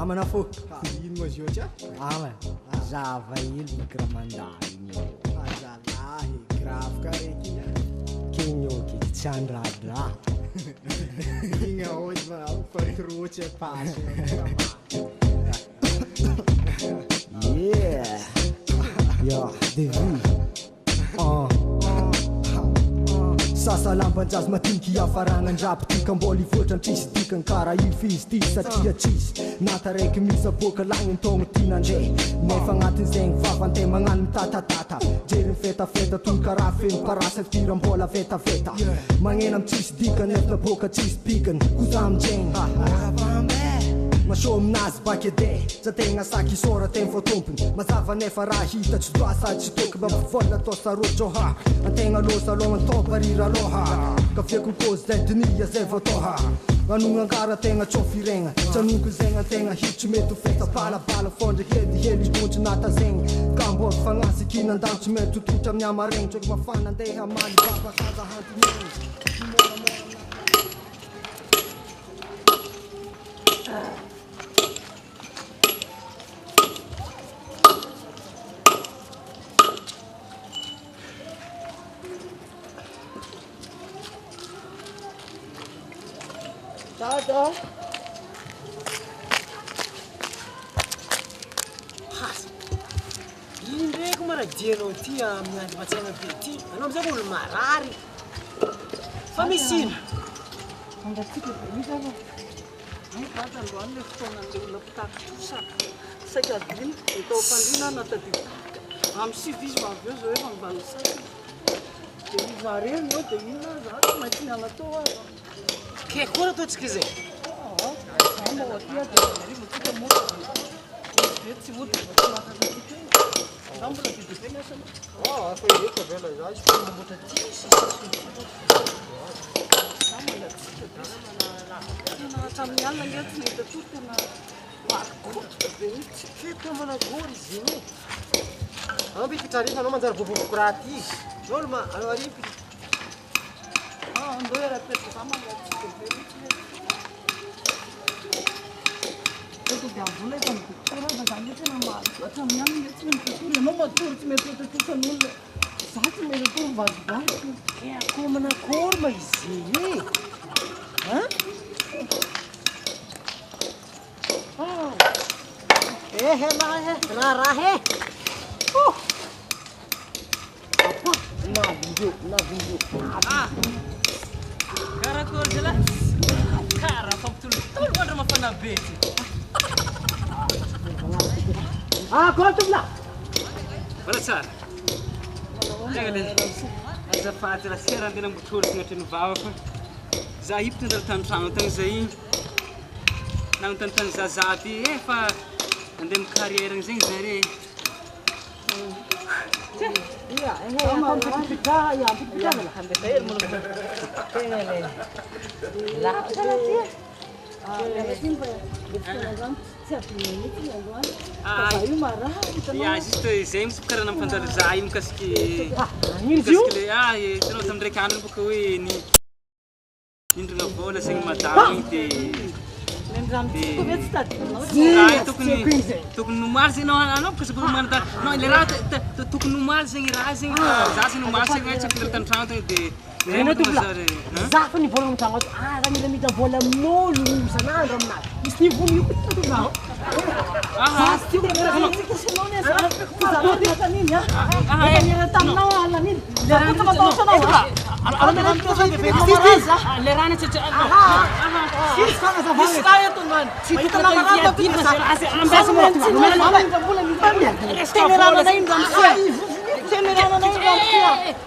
Amana fo. Ino mo zio tia? Ama. Zava il micromandai. Azalahi, grave kareki. Kinyoki Chandra. Inga hoje vai contrute passe. Yeah. Ja, det är vi. Sasalamban jazz matinky afarangan rap tikan boly voatran trisy dikan kara io fizy ty satria tsisy nata raiky misy aboaka lagny togno tianandre nefa agnatin'izegny vavantay magnano mitatatata jery fetafeta toy karaha feno parasa firambola vetaveta magnena amy tsisy dikan nefa naboaka tsisy pikany koza amizegny masô aminazy baky ede za tegna saky isôra tegna fô tompony mazava nefa raha hita tsy doa sady tsy toky mampivola atao sarotro ha antegna losa aloha antoparira aloha ka fiako kozy zay dinia zay voatoha anogna angara tegna tsô firegna tsy anoko zegny antegna hitry mety ho feta balabala fondra helihely itondry nata zegny ka mbo fagnasikina andano tsy mety tototra amin'ny amaregny tsoky mafana andeha amaly babakaza hantinegny Dada. Has. Indreko mara dienao ty amin'ny andro matsaina be ty. Anao amizay olo marary. Fa misy ino? Angatsika be misy afa. Ay dada androany le fotoana an'olona mpitaka tosa. Saika adiny atao fandrina natady. Amy sivy ho avy eo zao efa mibalo saika. De iza reny eo de ina za tsy maintsy miala tao aza. Ke koa ataontsika izay? Amba ho aty de arivo tsika moa. De tsy voaty fa tsy mahakasitsika. Za mbola bebe miasa anao. Afa ireko vela za izy fa mamboatra ty hatramin'ny alina nge tsy nahita tory tena Marikotra be io tsy fety managory izy io. Anao mpifitrariana anao manjary boboboko raha ty. Anao anao arivo. andro era petra za mangatsika be mihitsy eto dia avola efa mibokotera fa za nge tena maro hatramin'ny alina nge tsy metotory anao matory tsy mety hototosan'olona za tsy mety tory mivazivazy Akoho manakory ma izy io raha Karakory jelas. Kara pampitolotolo andro mafana be ty. konto lah Wala tsara. Tegale. Azafady raha sera andena mbotolo sagnatry ny vavako. Za hipy tindra tantrano tagny zay. Nagnontany zaza ty fa andeha amin'ny carrière zegny zare. Ya, juste zay misy karaha nampanjary za io mikasiky le hitanao tamin'ndraiky andro boka hoe ny indrona vola zegny madamo tokony nomaly zegny anao baka saboka manata non le raha tokony nomaly zegny raha zegny za zegny nomaly zegny tsy afaka tantrano tagny de za fa nivola mitagno ato raha mila mitavola amin'olo isan'andro aminazy misy nivony io koa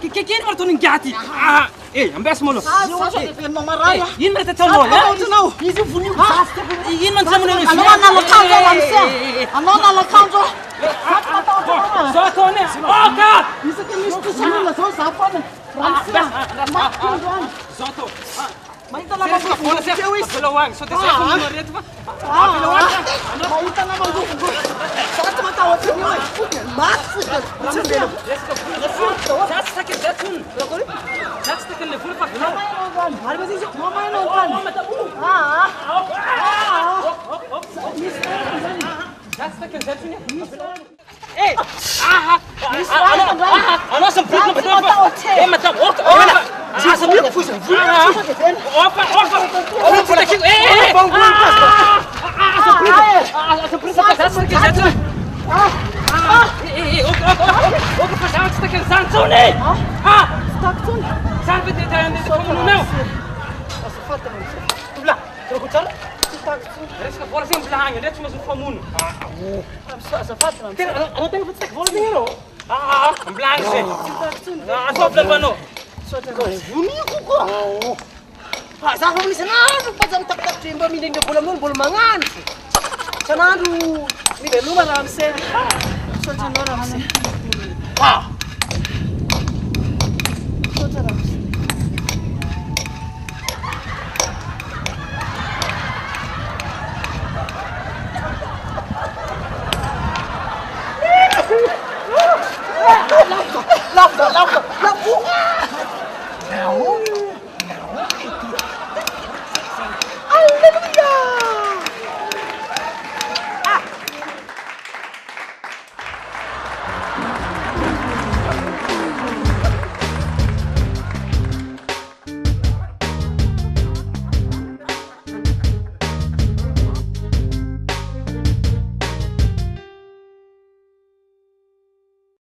Che portano in gatti? Ambias molo. Yin mete tamo. Yin man tamo ne. Anona lo kanzo lamse. Anona lo kanzo. Zotone. Oka. Isso que me escuta na sua safada. Zoto. Mas tá lá pra fora, você pelo wang, só desce com o marido. Pelo wang. Mas tá lá maluco. Só te matar outro meu. Mas fuda. Já está que detun. Já está que le furpa. Mas mas isso, mamãe não kan. Anao sambrina betul. Macam orka. Sambrina fusa. Opa. Sa kami sanado pa jang tak timba mining de bola mon bol mangan. Sanado ni de luma ramse. So janora ramse.